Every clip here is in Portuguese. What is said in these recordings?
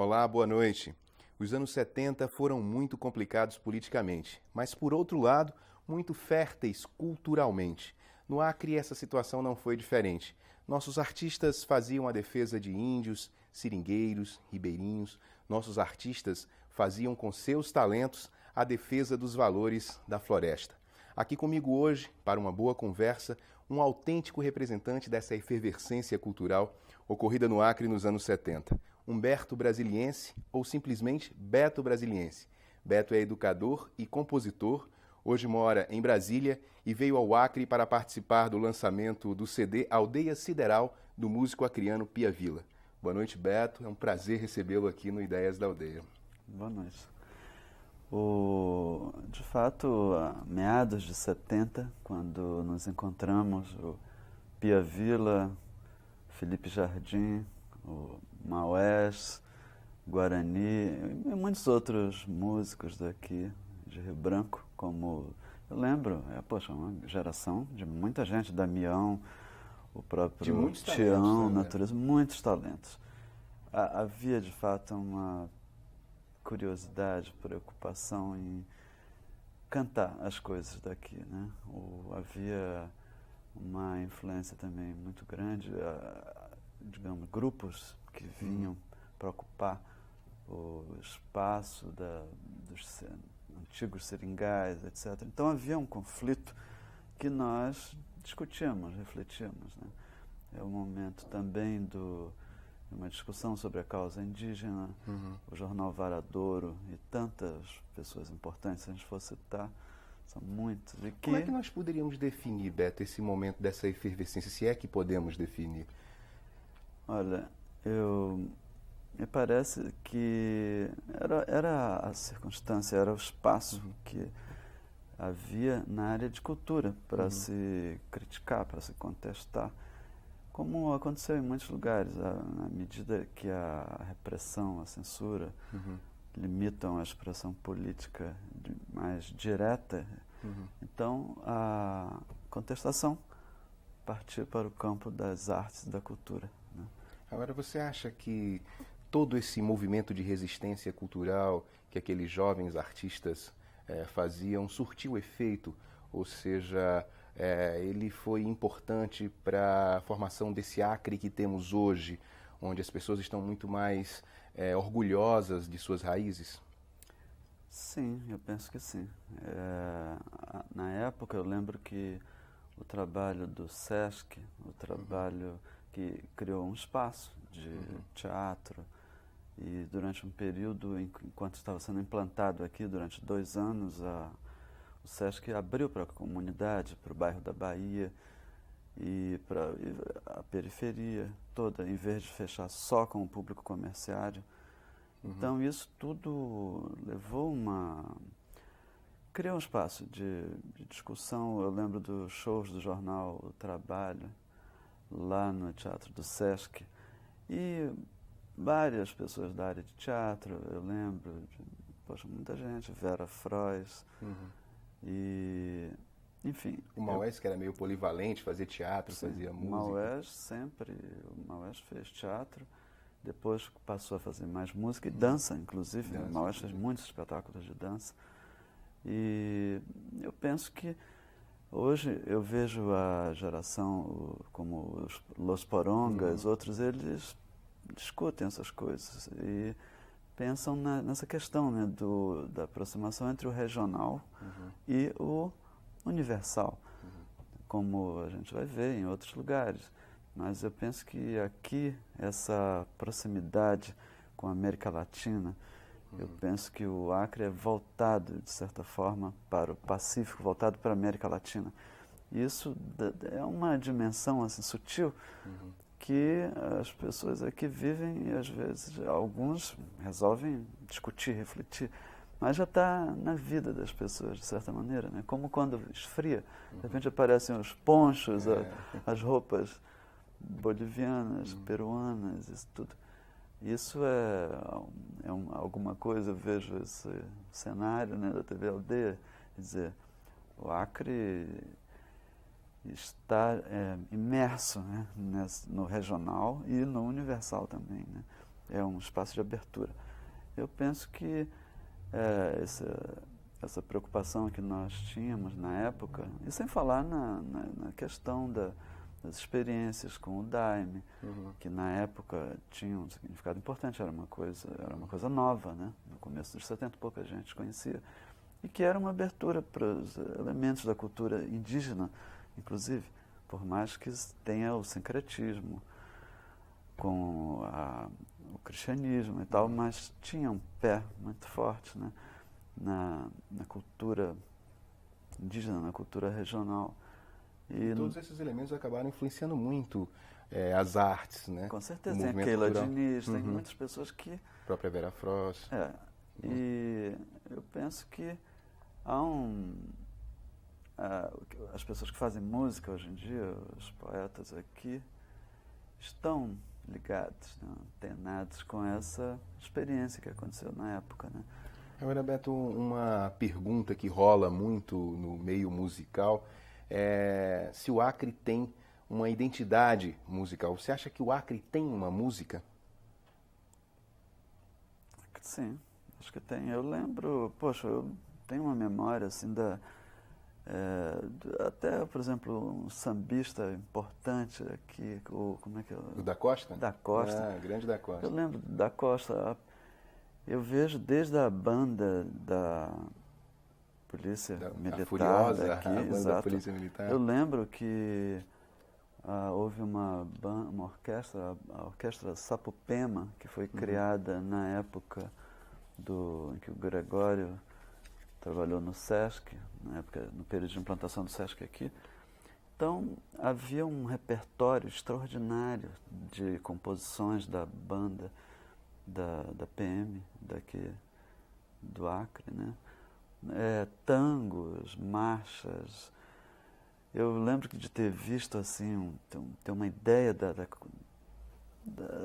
Olá, boa noite. Os anos 70 foram muito complicados politicamente, mas, por outro lado, muito férteis culturalmente. No Acre, essa situação não foi diferente. Nossos artistas faziam a defesa de índios, seringueiros, ribeirinhos. Nossos artistas faziam com seus talentos a defesa dos valores da floresta. Aqui comigo hoje, para uma boa conversa, um autêntico representante dessa efervescência cultural ocorrida no Acre nos anos 70. Humberto Brasiliense, ou simplesmente Beto Brasiliense. Beto é educador e compositor, hoje mora em Brasília e veio ao Acre para participar do lançamento do CD Aldeia Sideral do músico acriano Pia Vila. Boa noite, Beto. É um prazer recebê-lo aqui no Ideias da Aldeia. Boa noite. De fato, a meados de 70, quando nos encontramos, o Pia Vila, Felipe Jardim, o Maués, Guarani e muitos outros músicos daqui de Rio Branco, como eu lembro, uma geração de muita gente, Damião, o próprio Tião, Natureza, muitos talentos. Havia de fato uma curiosidade, preocupação em cantar as coisas daqui, né? Havia uma influência também muito grande, digamos, grupos que vinham para ocupar o espaço dos antigos seringais, etc. Então havia um conflito que nós discutíamos, refletíamos, né? É o momento também de uma discussão sobre a causa indígena, o jornal Varadouro e tantas pessoas importantes, se a gente for citar, são muitos. Como é que nós poderíamos definir, Beto, esse momento dessa efervescência, se é que podemos definir? Olha, me parece que era a circunstância, era o espaço que havia na área de cultura para se criticar, para se contestar, como aconteceu em muitos lugares, na medida que a repressão, a censura limitam a expressão política mais direta. Então, a contestação partiu para o campo das artes e da cultura, né? Agora, você acha que todo esse movimento de resistência cultural que aqueles jovens artistas faziam surtiu efeito? Ou seja, ele foi importante para a formação desse Acre que temos hoje, onde as pessoas estão muito mais orgulhosas de suas raízes? Sim, eu penso que sim. Na época, eu lembro que o trabalho do SESC, o trabalho que criou um espaço de teatro, e durante um período, enquanto estava sendo implantado aqui, durante 2 anos, o SESC abriu para a comunidade, para o bairro da Bahia e para a periferia toda, em vez de fechar só com o público comerciário. Então isso tudo levou criou um espaço de discussão. Eu lembro dos shows do jornal O Trabalho, lá no Teatro do Sesc, e várias pessoas da área de teatro, eu lembro, muita gente, Vera Frois, e, enfim... O Maués, que era meio polivalente, fazia teatro, sim, fazia música. O Maués fez teatro, depois passou a fazer mais música e dança, inclusive. O Maués fez muitos espetáculos de dança. E eu penso que hoje eu vejo a geração como os Los Porongas, outros, eles discutem essas coisas e pensam nessa questão, né, da aproximação entre o regional e o universal, como a gente vai ver em outros lugares. Mas eu penso que aqui, essa proximidade com a América Latina, eu penso que o Acre é voltado, de certa forma, para o Pacífico, voltado para a América Latina. E isso é uma dimensão assim, sutil que as pessoas aqui vivem e, às vezes, alguns resolvem discutir, refletir, mas já está na vida das pessoas, de certa maneira, né? Como quando esfria, de repente aparecem os ponchos, as roupas bolivianas, peruanas, isso tudo. Isso é alguma coisa, eu vejo esse cenário, né, da TV Aldeia, quer dizer, o Acre está imerso, né, no regional e no universal também, né? é um espaço de abertura. Eu penso que essa preocupação que nós tínhamos na época, e sem falar na questão das experiências com o Daime, que na época tinha um significado importante, era uma coisa nova, né? No começo dos 70 pouca gente conhecia, e que era uma abertura para os elementos da cultura indígena, inclusive, por mais que tenha o sincretismo com o cristianismo e tal, mas tinha um pé muito forte, né? na cultura indígena, na cultura regional. E todos esses elementos acabaram influenciando muito as artes, né? Com certeza, tem a Keila Diniz, tem muitas pessoas que... A própria Vera Frost. E eu penso que há as pessoas que fazem música hoje em dia, os poetas aqui, estão ligados, né, antenados com essa experiência que aconteceu na época, né? Agora, Beto, uma pergunta que rola muito no meio musical é se o Acre tem uma identidade musical. Você acha que o Acre tem uma música? Sim, acho que tem. Eu lembro, eu tenho uma memória assim até, por exemplo, um sambista importante aqui, como é que é? O Da Costa? Da Costa. Grande Da Costa. Eu lembro da Costa. Eu vejo desde a banda da Polícia Militar Furiosa, daqui, a banda exato. da Polícia Militar. Eu lembro que houve uma orquestra, a Orquestra Sapopema, que foi criada na época em que o Gregório trabalhou no Sesc, no período de implantação do Sesc aqui. Então, havia um repertório extraordinário de composições da banda da PM, daqui do Acre, né? Tangos, marchas. Eu lembro de ter visto assim, ter uma ideia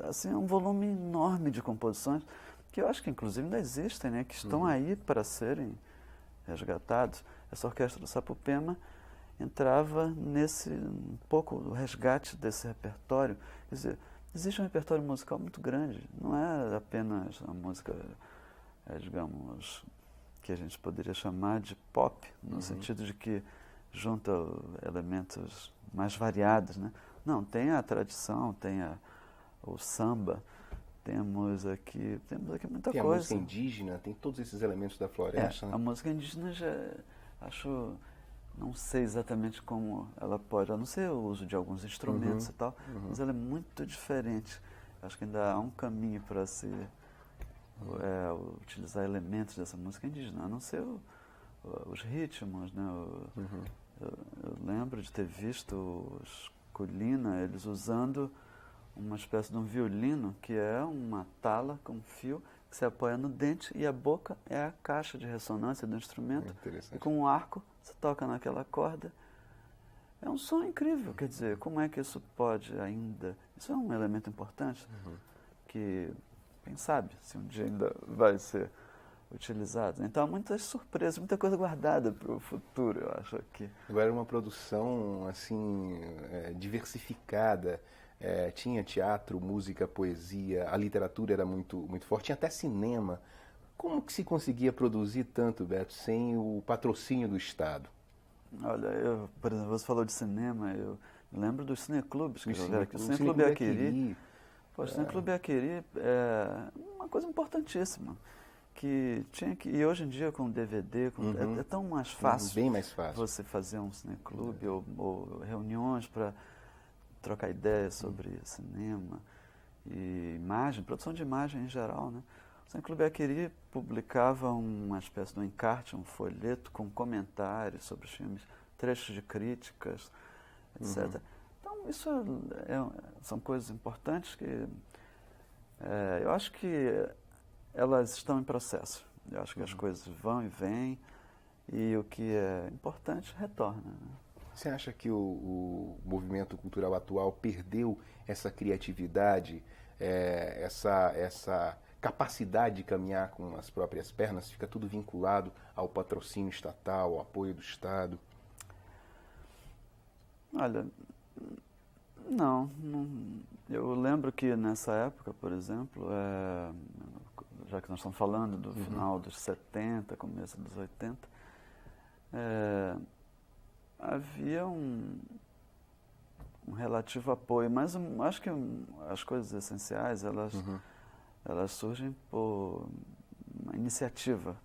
assim, um volume enorme de composições que eu acho que inclusive ainda existem, né? Que estão aí para serem resgatados. Essa orquestra do Sapopema entrava um pouco o resgate desse repertório. Quer dizer, existe um repertório musical muito grande, não é apenas a música, digamos, que a gente poderia chamar de pop, no sentido de que junta elementos mais variados, né? Não, tem a tradição, tem o samba, temos aqui muita tem coisa. A música indígena, tem todos esses elementos da floresta. A música indígena não sei exatamente como ela pode, a não ser o uso de alguns instrumentos e tal, mas ela é muito diferente. Acho que ainda há um caminho para se utilizar elementos dessa música indígena, a não ser os ritmos, né? Eu lembro de ter visto os Colina, eles usando uma espécie de um violino, que é uma tala com fio que se apoia no dente, e a boca é a caixa de ressonância do instrumento. E com um arco, você toca naquela corda. É um som incrível, quer dizer, como é que isso pode ainda... Isso é um elemento importante, que, quem sabe, se um dia ainda vai ser utilizado. Então, há muitas surpresas, muita coisa guardada para o futuro, eu acho, aqui. Agora, era uma produção, assim, diversificada. Tinha teatro, música, poesia, a literatura era muito, muito forte, tinha até cinema. Como que se conseguia produzir tanto, Beto, sem o patrocínio do Estado? Olha, por exemplo, você falou de cinema, eu lembro dos cineclubes que jogaram aqui. O Cineclube Aquiri. O Cineclube Aquiri é uma coisa importantíssima. E hoje em dia com DVD, é tão mais fácil, bem mais fácil você fazer um cineclube ou reuniões para trocar ideias sobre cinema e imagem, produção de imagem em geral, né? O Cineclube Aquiri publicava uma espécie de um encarte, um folheto com comentários sobre os filmes, trechos de críticas, etc. Então, isso são coisas importantes que eu acho que elas estão em processo. Eu acho que as coisas vão e vêm e o que é importante retorna, né? Você acha que o movimento cultural atual perdeu essa criatividade, essa capacidade de caminhar com as próprias pernas? Fica tudo vinculado ao patrocínio estatal, ao apoio do Estado? Olha, Não, eu lembro que nessa época, por exemplo, já que nós estamos falando do final dos 70, começo dos 80, havia um relativo apoio, mas acho que as coisas essenciais, elas surgem por uma iniciativa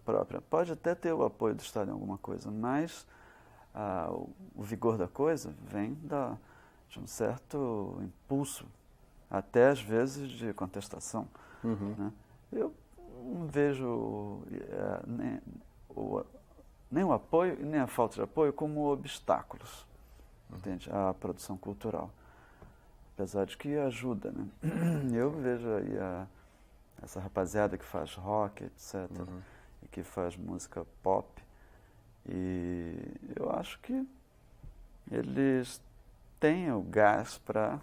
própria. Pode até ter o apoio do Estado em alguma coisa, mas o vigor da coisa vem de um certo impulso, até às vezes de contestação. Né? Eu não vejo nem o apoio e nem a falta de apoio como obstáculos, entende? À produção cultural. Apesar de que ajuda, né? Eu vejo aí essa rapaziada que faz rock, etc., e que faz música pop, e eu acho que eles têm o gás para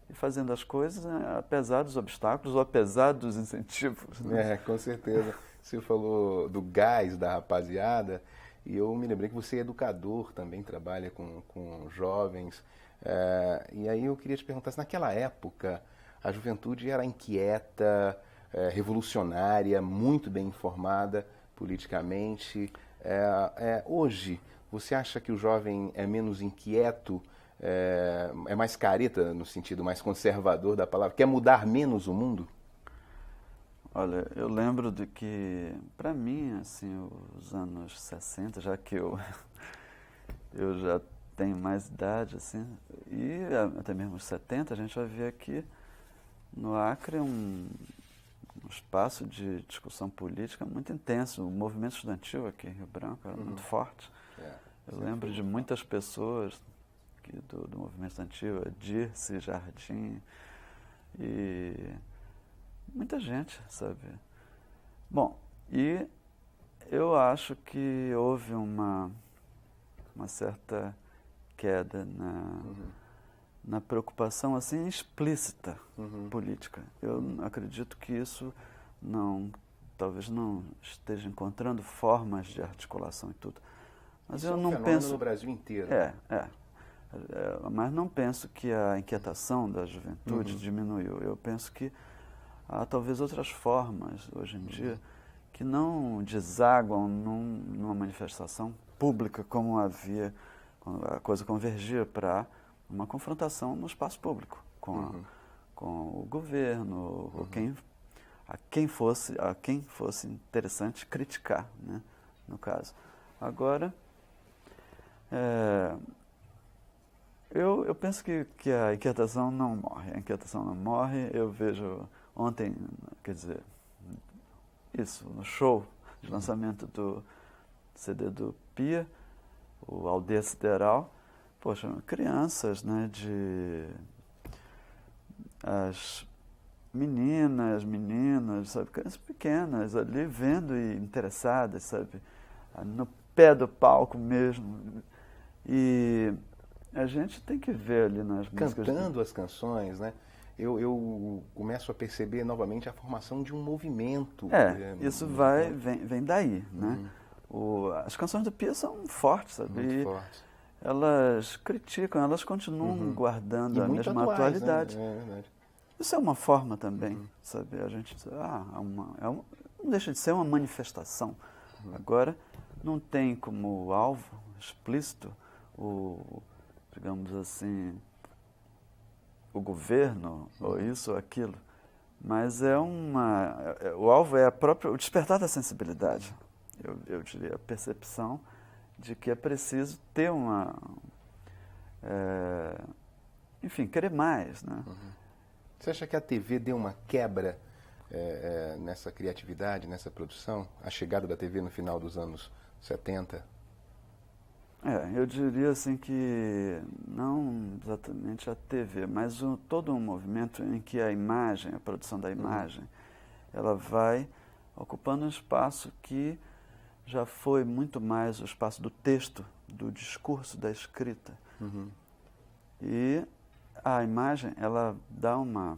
ir fazendo as coisas, né, apesar dos obstáculos ou apesar dos incentivos. Né? Com certeza. Você falou do gás da rapaziada, e eu me lembrei que você é educador também, trabalha com jovens. E aí eu queria te perguntar se naquela época a juventude era inquieta, revolucionária, muito bem informada politicamente. Hoje, você acha que o jovem é menos inquieto, é mais careta no sentido mais conservador da palavra, quer mudar menos o mundo? Olha, eu lembro de que, para mim, assim, os anos 60, já que eu já tenho mais idade, assim, e até mesmo os 70, a gente vai ver aqui no Acre um espaço de discussão política muito intenso. O movimento estudantil aqui em Rio Branco era muito forte. Eu lembro de muitas pessoas do movimento estudantil, Dirce, Jardim, e muita gente, sabe? Bom, e eu acho que houve uma certa queda na preocupação assim explícita política. Eu acredito que isso talvez não esteja encontrando formas de articulação e tudo. Mas isso eu é um não fenômeno penso no Brasil inteiro. Mas não penso que a inquietação da juventude diminuiu. Eu penso que há talvez outras formas hoje em dia que não desaguam numa manifestação pública como havia, quando a coisa convergia para uma confrontação no espaço público com o governo, ou a quem fosse interessante criticar, né, no caso. Agora, eu penso que a inquietação não morre. A inquietação não morre. Eu vejo ontem, quer dizer, isso, no show de lançamento do CD do Pia, o Aldeia Sideral, poxa, crianças, né, as meninas, sabe, crianças pequenas ali vendo e interessadas, sabe, no pé do palco mesmo. E a gente tem que ver ali nas músicas. Cantando as canções, né? Eu começo a perceber novamente a formação de um movimento. Isso vem daí, né? As canções do Pia são fortes, sabe? Muito fortes. Elas criticam, elas continuam guardando a mesma atualidade. Né? É verdade. Isso é uma forma também, sabe? A gente não deixa de ser uma manifestação. Agora, não tem como alvo explícito digamos assim, o governo, ou isso ou aquilo, mas o alvo é o despertar da sensibilidade, eu diria, a percepção de que é preciso ter enfim, querer mais, né? Você acha que a TV deu uma quebra nessa criatividade, nessa produção? A chegada da TV no final dos anos 70? Eu diria assim que não exatamente a TV, mas todo um movimento em que a imagem, a produção da imagem, ela vai ocupando um espaço que já foi muito mais o espaço do texto, do discurso, da escrita. E a imagem, ela dá uma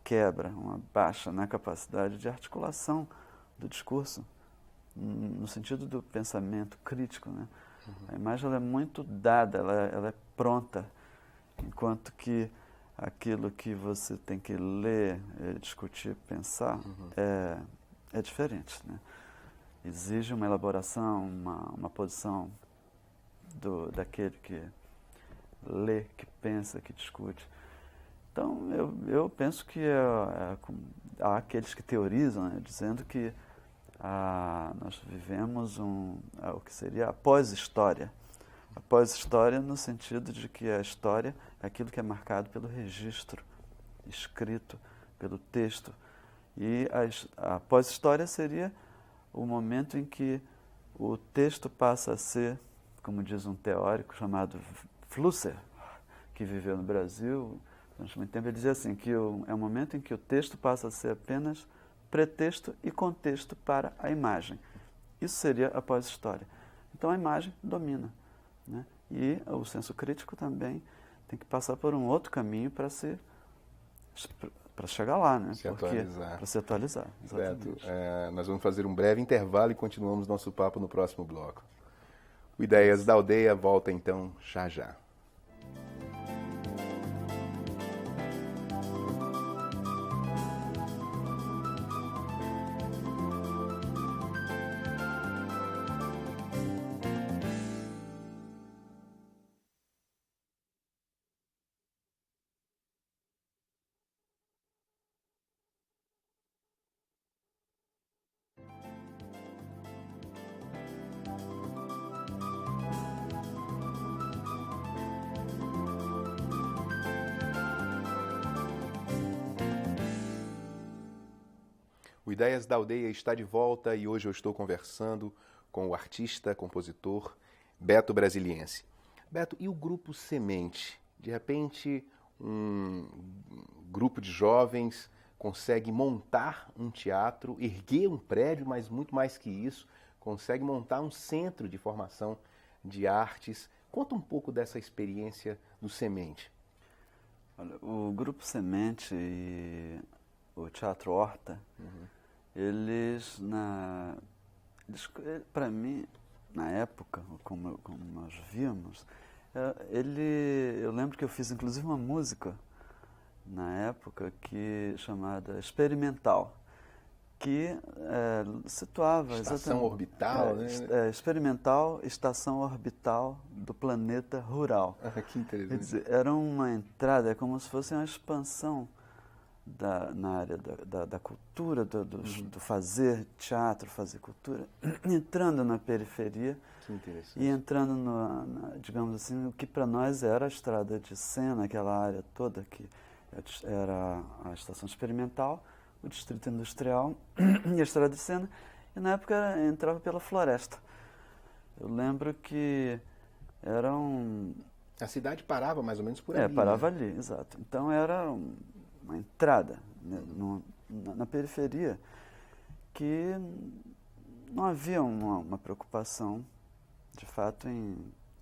quebra, uma baixa na capacidade de articulação do discurso, no sentido do pensamento crítico, né? A imagem ela é muito dada, ela é pronta. enquanto que aquilo que você tem que ler, discutir, pensar, é diferente, né? Exige uma elaboração, uma posição daquele que lê, que pensa, que discute. Então, eu penso que há aqueles que teorizam, né, dizendo que nós vivemos o que seria a pós-história. A pós-história no sentido de que a história é aquilo que é marcado pelo registro escrito, pelo texto. E a pós-história seria o momento em que o texto passa a ser, como diz um teórico chamado Flusser, que viveu no Brasil durante muito tempo, ele dizia assim, que é o momento em que o texto passa a ser apenas pretexto e contexto para a imagem. Isso seria a pós-história. Então a imagem domina, né? E o senso crítico também tem que passar por um outro caminho para chegar lá, né? Para se atualizar. Beto, nós vamos fazer um breve intervalo e continuamos nosso papo no próximo bloco. O Ideias da Aldeia volta então já já. O Ideias da Aldeia está de volta e hoje eu estou conversando com o artista, compositor Beto Brasiliense. Beto, e o Grupo Semente? De repente, um grupo de jovens consegue montar um teatro, erguer um prédio, mas muito mais que isso, consegue montar um centro de formação de artes. Conta um pouco dessa experiência do Semente. Olha, o Grupo Semente e o Teatro Horta, eles para mim, na época, como nós víamos, eu lembro que eu fiz inclusive uma música na época chamada Experimental, que situava Estação orbital, né? Experimental, estação orbital do planeta rural. Que interessante. Quer dizer, era uma entrada, é como se fosse uma expansão na área da cultura, do fazer teatro, fazer cultura, entrando na periferia e entrando, digamos assim, o que para nós era a estrada de cena, aquela área toda que era a estação experimental, o distrito industrial e a estrada de cena, e na época entrava pela floresta. Eu lembro que era A cidade parava mais ou menos por ali. Parava ali, exato. Então era uma entrada, né, na periferia, que não havia uma preocupação, de fato, em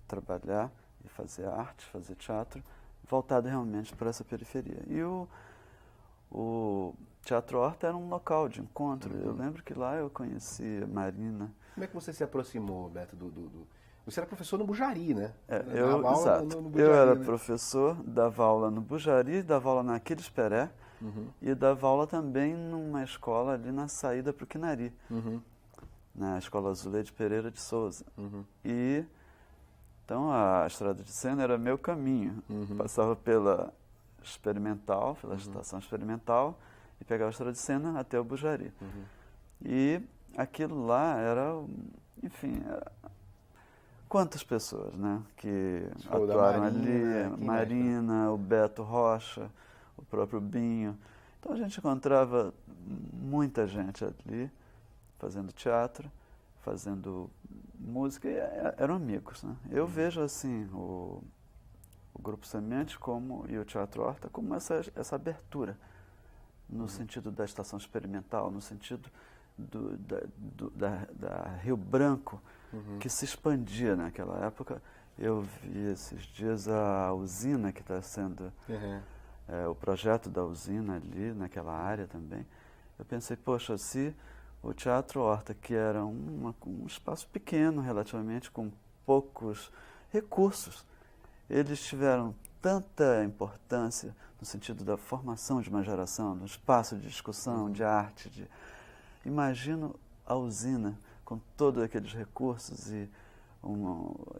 trabalhar e fazer arte, fazer teatro, voltado realmente para essa periferia. E o Teatro Horta era um local de encontro. Eu lembro que lá eu conheci a Marina. Como é que você se aproximou, Beto, Você era professor no Bujari, né? Exato. No Bujari, eu era professor, dava aula no Bujari, dava aula na Aquiles Peré e dava aula também numa escola ali na saída para o Quinari, na Escola Zuleide Pereira de Souza. E então a estrada de cena era meu caminho. Passava pela experimental, pela estação experimental, e pegava a estrada de cena até o Bujari. E aquilo lá era, enfim, quantas pessoas, né, que atuaram ali, Marina, o Beto Rocha, o próprio Binho. Então a gente encontrava muita gente ali, fazendo teatro, fazendo música, e eram amigos, né? Eu vejo assim o Grupo Semente e o Teatro Horta como essa abertura, no sentido da estação experimental, no sentido da Rio Branco, que se expandia naquela época. Eu vi esses dias a usina que está sendo, o projeto da usina ali, naquela área também. Eu pensei, poxa, se o Teatro Horta, que era um espaço pequeno relativamente, com poucos recursos, eles tiveram tanta importância no sentido da formação de uma geração, no espaço de discussão, de arte. Imagino a usina com todos aqueles recursos e,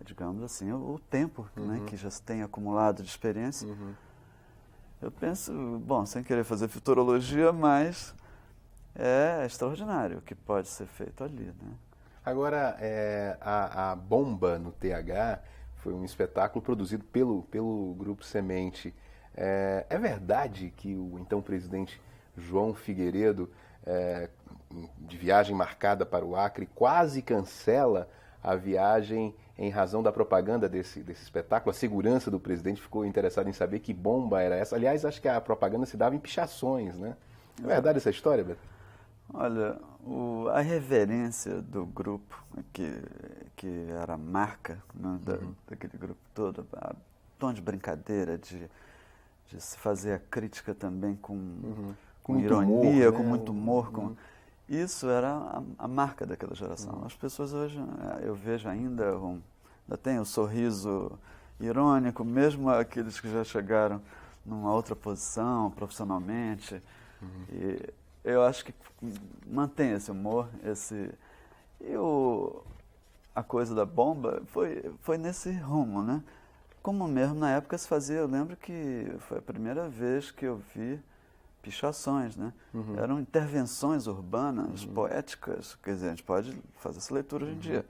digamos assim, o tempo, né, que já se tem acumulado de experiência. Eu penso, bom, sem querer fazer futurologia, mas é extraordinário o que pode ser feito ali, né? Agora, a Bomba no TH foi um espetáculo produzido pelo Grupo Semente. É verdade que o então presidente João Figueiredo, de viagem marcada para o Acre, quase cancela a viagem em razão da propaganda desse espetáculo? A segurança do presidente ficou interessada em saber que bomba era essa. Aliás, acho que a propaganda se dava em pichações, né? É verdade essa história, Beto? Olha, a reverência do grupo, que era a marca, né, daquele grupo todo, a tom de brincadeira, de se fazer a crítica também com ironia, humor, né? Com muito humor. Isso era a marca daquela geração. As pessoas hoje, eu vejo ainda tem o sorriso irônico, mesmo aqueles que já chegaram numa outra posição profissionalmente. E eu acho que mantém esse humor, a coisa da bomba foi nesse rumo, né? Como mesmo na época se fazia, eu lembro que foi a primeira vez que eu vi pichações, né? Eram intervenções urbanas, poéticas, quer dizer, a gente pode fazer essa leitura hoje em dia.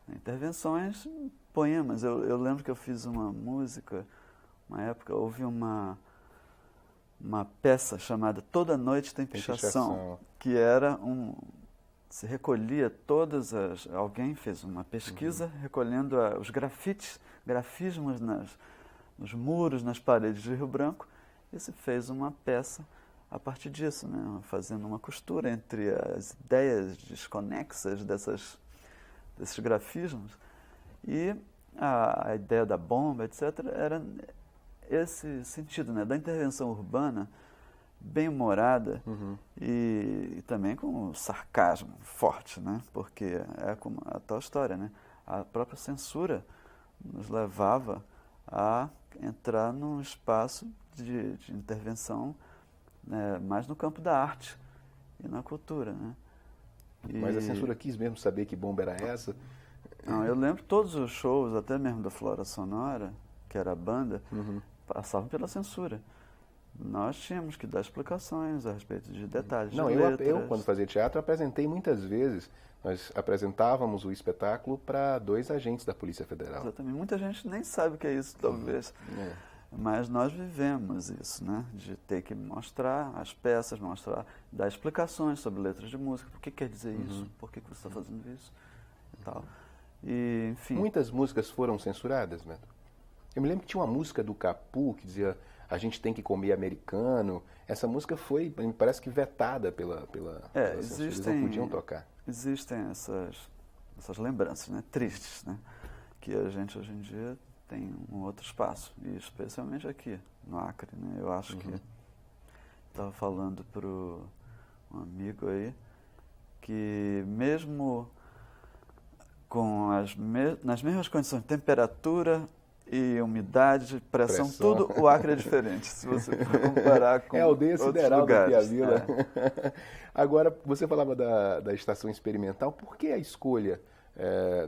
Intervenções, poemas. Eu lembro que eu fiz uma música, uma época, houve uma peça chamada Toda Noite Tem Pichação, que era se recolhia alguém fez uma pesquisa recolhendo os grafismos nos muros, nas paredes de Rio Branco, e se fez uma peça a partir disso, né? Fazendo uma costura entre as ideias desconexas desses grafismos e a ideia da bomba, etc., era esse sentido, né, da intervenção urbana bem humorada e também com sarcasmo forte, né, porque é como a tal história, né, a própria censura nos levava a entrar num espaço de intervenção, né, mais no campo da arte e na cultura, né. Mas a censura quis mesmo saber que bomba era essa? Não, eu lembro todos os shows, até mesmo da Flora Sonora, que era a banda, passavam pela censura. Nós tínhamos que dar explicações a respeito de detalhes. Não, eu quando fazia teatro, apresentei muitas vezes. Nós apresentávamos o espetáculo para 2 agentes da Polícia Federal. Exatamente. Muita gente nem sabe o que é isso, talvez. Mas nós vivemos isso, né? De ter que mostrar as peças, dar explicações sobre letras de música. Por que quer dizer isso? Por que você está fazendo isso? E tal. E, enfim. Muitas músicas foram censuradas, Beto? Eu me lembro que tinha uma música do Capu que dizia a gente tem que comer americano. Essa música foi, me parece que vetada pela censura. Eles não podiam tocar. Existem essas lembranças, né, tristes, né, que a gente hoje em dia tem um outro espaço, e especialmente aqui no Acre, né. Eu acho que estava falando para um amigo aí que mesmo nas mesmas condições de temperatura e umidade, pressão, tudo, o Acre é diferente, se você for comparar com aldeia sideral da Piavila. É. Agora, você falava da estação experimental. Por que a escolha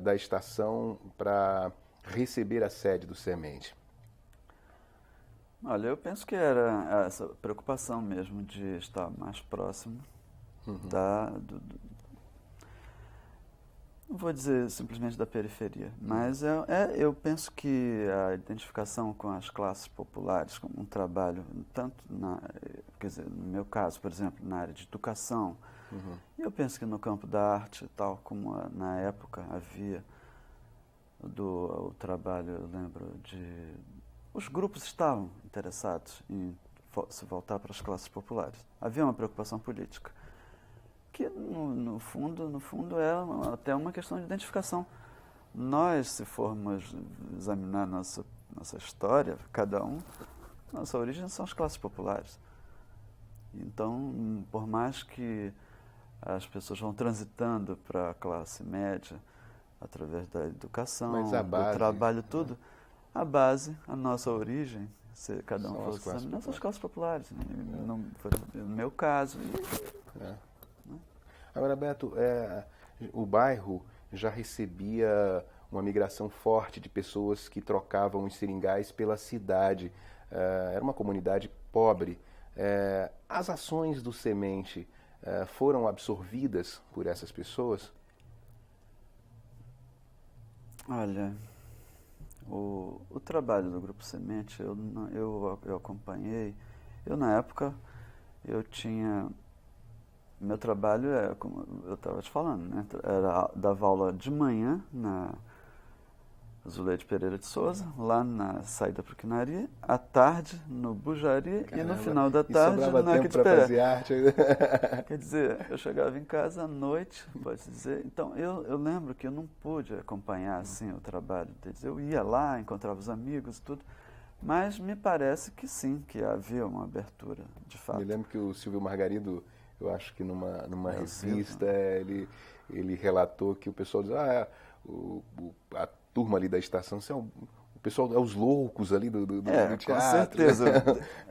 da estação para receber a sede do Semente? Olha, eu penso que era essa preocupação mesmo de estar mais próximo não vou dizer simplesmente da periferia, mas eu penso que a identificação com as classes populares, como um trabalho, tanto quer dizer, no meu caso, por exemplo, na área de educação, eu penso que no campo da arte, tal como na época havia o trabalho, eu lembro os grupos estavam interessados em se voltar para as classes populares. Havia uma preocupação política, que no fundo é até uma questão de identificação. Nós, se formos examinar nossa história, cada nossa origem são as classes populares. Então, por mais que as pessoas vão transitando para a classe média, através da educação, do trabalho, tudo, a base, a nossa origem se cada um São fosse as classes não são as populares. classes populares, né? Não foi no meu caso. É. Agora, Beto, o bairro já recebia uma migração forte de pessoas que trocavam os seringais pela cidade. Era uma comunidade pobre. As ações do Semente foram absorvidas por essas pessoas? Olha, o trabalho do Grupo Semente, eu acompanhei. Eu, na época, eu tinha... Meu trabalho, como eu estava te falando, né? Dava aula de manhã na Zuleide Pereira de Souza, lá na saída para o Quinaria, à tarde no Bujari. Caramba, e no final da tarde no Arquides Pereira. Fazer arte. Quer dizer, eu chegava em casa à noite, pode dizer. Então, eu lembro que eu não pude acompanhar assim o trabalho deles. Eu ia lá, encontrava os amigos e tudo, mas me parece que sim, que havia uma abertura, de fato. Me lembro que o Silvio Margarido, eu acho que numa revista, ele relatou que o pessoal diz, a turma ali da estação, o pessoal é os loucos ali do teatro. Com certeza.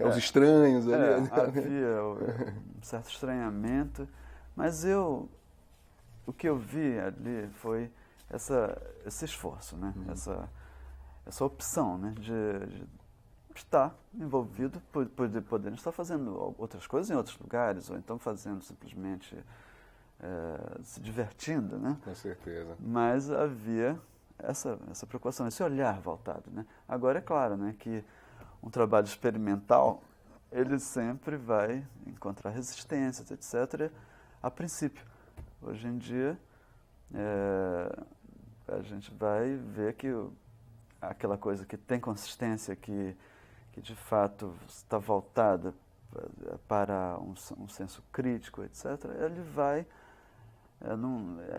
Os estranhos ali. Havia um certo estranhamento, mas o que eu vi ali foi esse esforço, né? Essa opção, né? De estar envolvido, poder estar fazendo outras coisas em outros lugares, ou então fazendo simplesmente se divertindo, né? Com certeza. Mas havia essa preocupação, esse olhar voltado, né? Agora é claro, né, que um trabalho experimental ele sempre vai encontrar resistências, etc. A princípio, hoje em dia a gente vai ver que aquela coisa que tem consistência, que de fato está voltada para um senso crítico, etc. Ele vai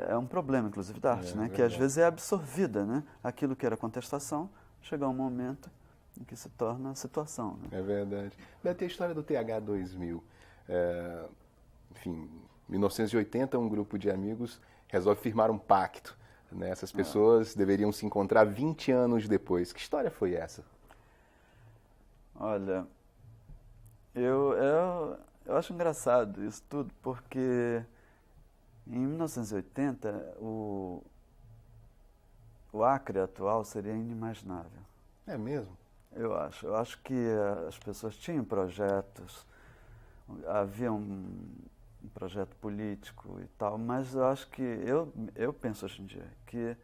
é um problema, inclusive, da arte, né? Que às vezes é absorvida, né? Aquilo que era contestação, chega um momento em que se torna situação. Né? É verdade. Beto, a história do TH 2000. Enfim, em 1980, um grupo de amigos resolve firmar um pacto. Né? Essas pessoas deveriam se encontrar 20 anos depois. Que história foi essa? Olha, eu acho engraçado isso tudo, porque... Em 1980, o Acre atual seria inimaginável. É mesmo? Eu acho. Eu acho que as pessoas tinham projetos, havia um projeto político e tal, mas eu acho que, eu penso hoje em dia, que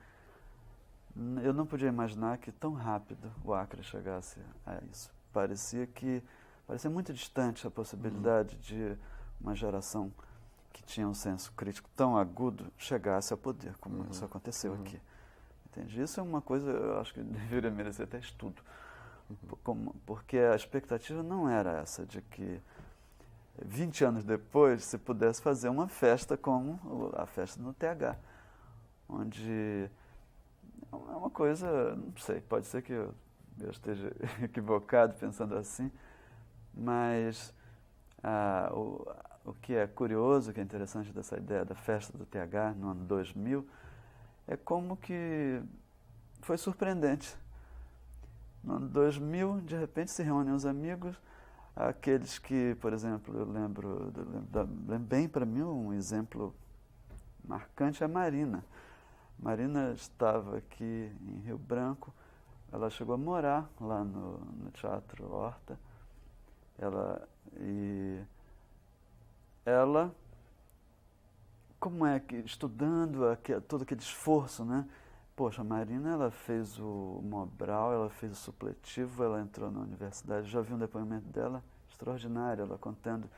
eu não podia imaginar que tão rápido o Acre chegasse a isso. Parecia muito distante a possibilidade de uma geração que tinha um senso crítico tão agudo chegasse ao poder, como isso aconteceu aqui. Entende? Isso é uma coisa, eu acho que deveria merecer até estudo, porque a expectativa não era essa, de que 20 anos depois se pudesse fazer uma festa como a festa no TH, onde é uma coisa, não sei, pode ser que eu esteja equivocado pensando assim, mas o que é curioso, o que é interessante dessa ideia da festa do TH no ano 2000, é como que foi surpreendente. No ano 2000, de repente, se reúnem os amigos, aqueles que, por exemplo, eu lembro bem para mim, um exemplo marcante é a Marina. Marina estava aqui em Rio Branco, ela chegou a morar lá no Teatro Horta, ela, como é que, estudando todo aquele esforço, né? Poxa, a Marina, ela fez o Mobral, ela fez o supletivo, ela entrou na universidade, já vi um depoimento dela extraordinário, ela contando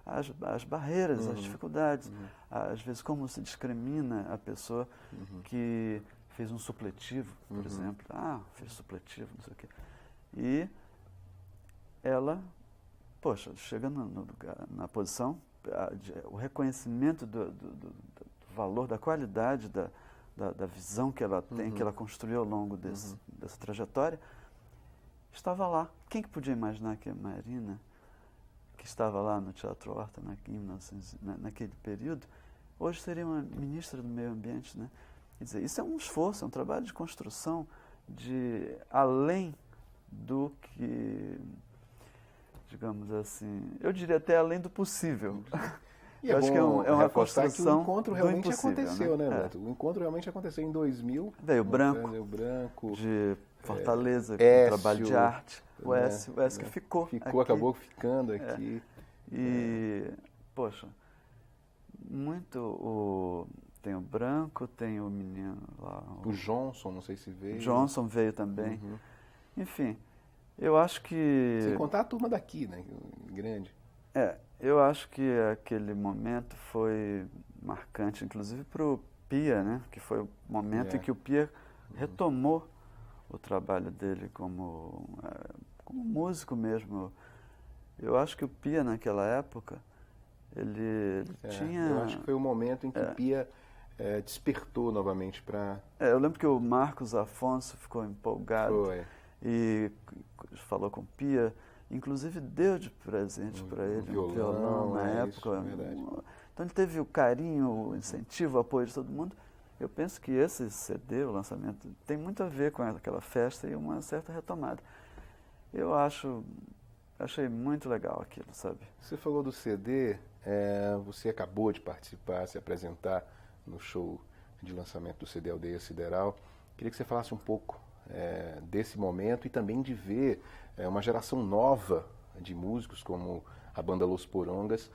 as barreiras, as dificuldades, às vezes como se discrimina a pessoa que fez um supletivo, por exemplo. Fez supletivo, não sei o quê. E ela, poxa, chega na posição, o reconhecimento do valor, da qualidade, da visão que ela tem, que ela construiu ao longo dessa trajetória, estava lá. Quem que podia imaginar que a Marina, que estava lá no Teatro Horta naquele período, hoje seria uma ministra do Meio Ambiente, né? Quer dizer, isso é um esforço, é um trabalho de construção, de além do que, digamos assim, eu diria até além do possível. E eu acho que é uma construção que o encontro realmente aconteceu, né, né? Beto? O encontro realmente aconteceu em 2000. Veio Branco, de Fortaleza, Écio, trabalho de arte. O né? Écio que ficou aqui. Acabou ficando aqui. E, poxa, tem o Branco, tem o menino lá. O Johnson, não sei se veio. O Johnson veio também. Enfim, eu acho que... Sem contar a turma daqui, né? Grande. Eu acho que aquele momento foi marcante, inclusive para o Pia, né? Que foi o momento em que o Pia retomou o trabalho dele como músico mesmo. Eu acho que o Pia, naquela época, ele tinha... Eu acho que foi o momento em que o Pia despertou novamente para... eu lembro que o Marcos Afonso ficou empolgado. Foi. E falou com o Pia, inclusive deu de presente para ele um violão na época. Então ele teve o carinho, o incentivo, o apoio de todo mundo. Eu penso que esse CD, o lançamento, tem muito a ver com aquela festa e uma certa retomada. Achei muito legal aquilo, sabe? Você falou do CD, você acabou de participar, se apresentar no show de lançamento do CD Aldeia Sideral. Queria que você falasse um pouco desse momento e também de ver uma geração nova de músicos como a banda Los Porongas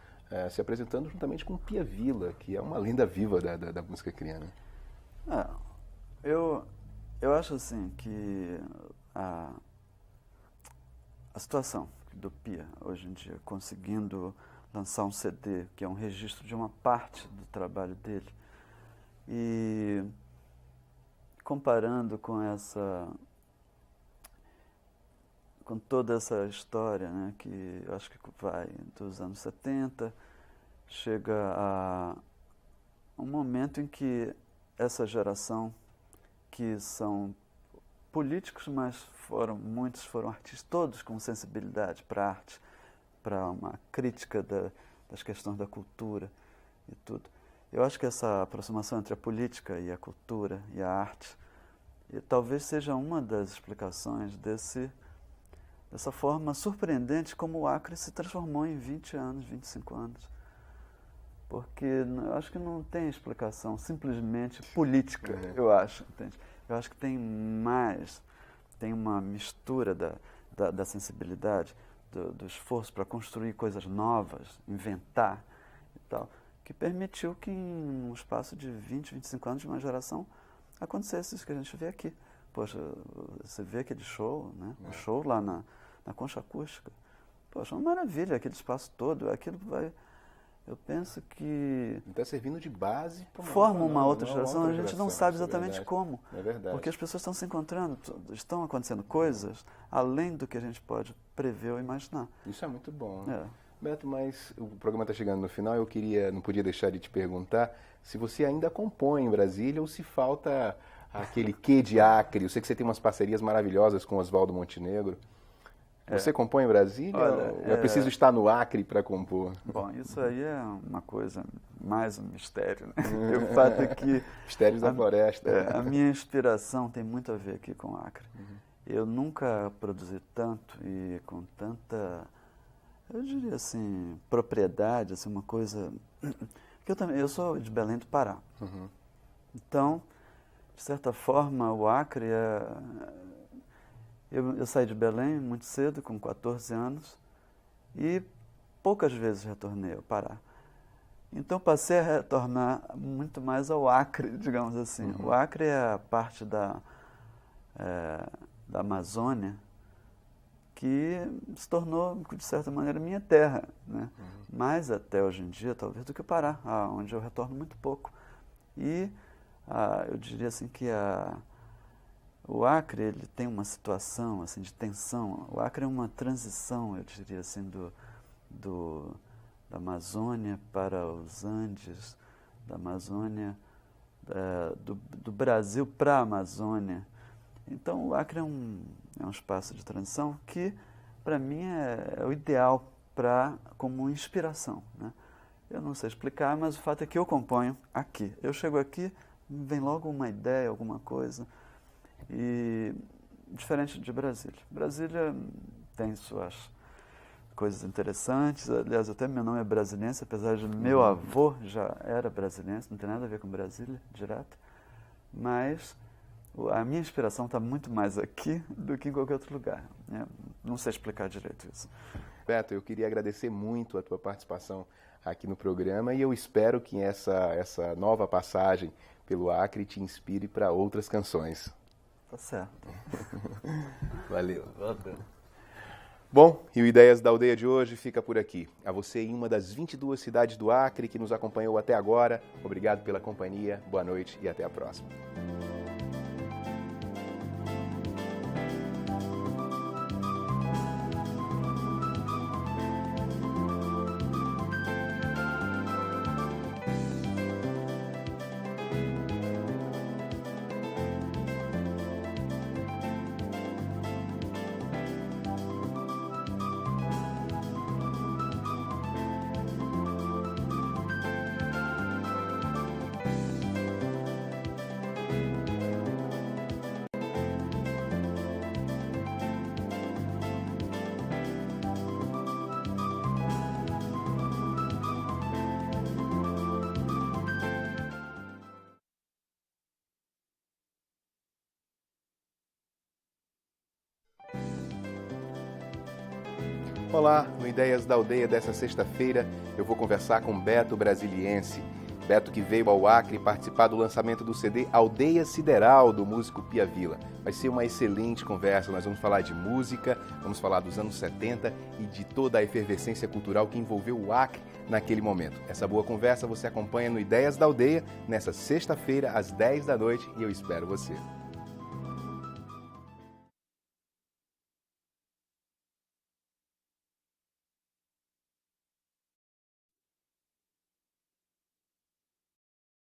se apresentando juntamente com Pia Vila, que é uma lenda viva da música criana. Eu acho assim que a situação do Pia hoje em dia, conseguindo lançar um CD que é um registro de uma parte do trabalho dele, e comparando com toda essa história, né, que eu acho que vai dos anos 70, chega a um momento em que essa geração, que são políticos, mas muitos foram artistas, todos com sensibilidade para a arte, para uma crítica das questões da cultura e tudo. Eu acho que essa aproximação entre a política e a cultura e a arte talvez seja uma das explicações dessa forma surpreendente como o Acre se transformou em 20 anos, 25 anos. Porque eu acho que não tem explicação simplesmente política, eu acho. Entende? Eu acho que tem mais, tem uma mistura da sensibilidade, do esforço para construir coisas novas, inventar e tal, que permitiu que em um espaço de 20, 25 anos de uma geração acontecesse isso que a gente vê aqui. Poxa, você vê aquele show, né? O show lá na Concha Acústica. Poxa, uma maravilha aquele espaço todo. Aquilo vai... Eu penso que... Está servindo de base para forma uma outra geração. A gente não sabe exatamente como. É verdade. Porque as pessoas estão se encontrando, estão acontecendo coisas além do que a gente pode prever ou imaginar. Isso é muito bom. Né? Beto, mas o programa está chegando no final. Eu não podia deixar de te perguntar se você ainda compõe em Brasília ou se falta aquele quê de Acre. Eu sei que você tem umas parcerias maravilhosas com Oswaldo Montenegro. Você compõe em Brasília? Olha, ou é preciso estar no Acre para compor? Bom, isso aí é uma coisa, mais um mistério. Né? O fato é que... Mistérios da floresta. A minha inspiração tem muito a ver aqui com o Acre. Eu nunca produzi tanto e com tanta, eu diria assim, propriedade, assim, uma coisa... Eu sou de Belém do Pará. Então, de certa forma, o Acre Eu saí de Belém muito cedo, com 14 anos, e poucas vezes retornei ao Pará. Então passei a retornar muito mais ao Acre, digamos assim. O Acre é a parte da Amazônia que se tornou, de certa maneira, minha terra, né? Mais até hoje em dia, talvez, do que o Pará, onde eu retorno muito pouco. E eu diria assim que o Acre, ele tem uma situação assim, de tensão. O Acre é uma transição, eu diria assim, da Amazônia para os Andes, da Amazônia, do Brasil para a Amazônia. Então, o Acre é um espaço de transição que, para mim, é o ideal como inspiração, né? Eu não sei explicar, mas o fato é que eu componho aqui. Eu chego aqui, vem logo uma ideia, alguma coisa. E diferente de Brasília. Brasília tem suas coisas interessantes. Aliás, até meu nome é brasilense, apesar de meu avô já era brasilense, não tem nada a ver com Brasília, direto. Mas a minha inspiração está muito mais aqui do que em qualquer outro lugar. Não sei explicar direito isso. Beto, eu queria agradecer muito a tua participação aqui no programa e eu espero que essa nova passagem pelo Acre te inspire para outras canções. Tá certo. Valeu. Bom, e o Ideias da Aldeia de hoje fica por aqui. A você em uma das 22 cidades do Acre que nos acompanhou até agora, obrigado pela companhia, boa noite e até a próxima. Olá, no Ideias da Aldeia dessa sexta-feira eu vou conversar com Beto Brasiliense. Beto que veio ao Acre participar do lançamento do CD Aldeia Sideral, do músico Pia Vila. Vai ser uma excelente conversa, nós vamos falar de música, vamos falar dos anos 70 e de toda a efervescência cultural que envolveu o Acre naquele momento. Essa boa conversa você acompanha no Ideias da Aldeia, nessa sexta-feira às 10 da noite e eu espero você.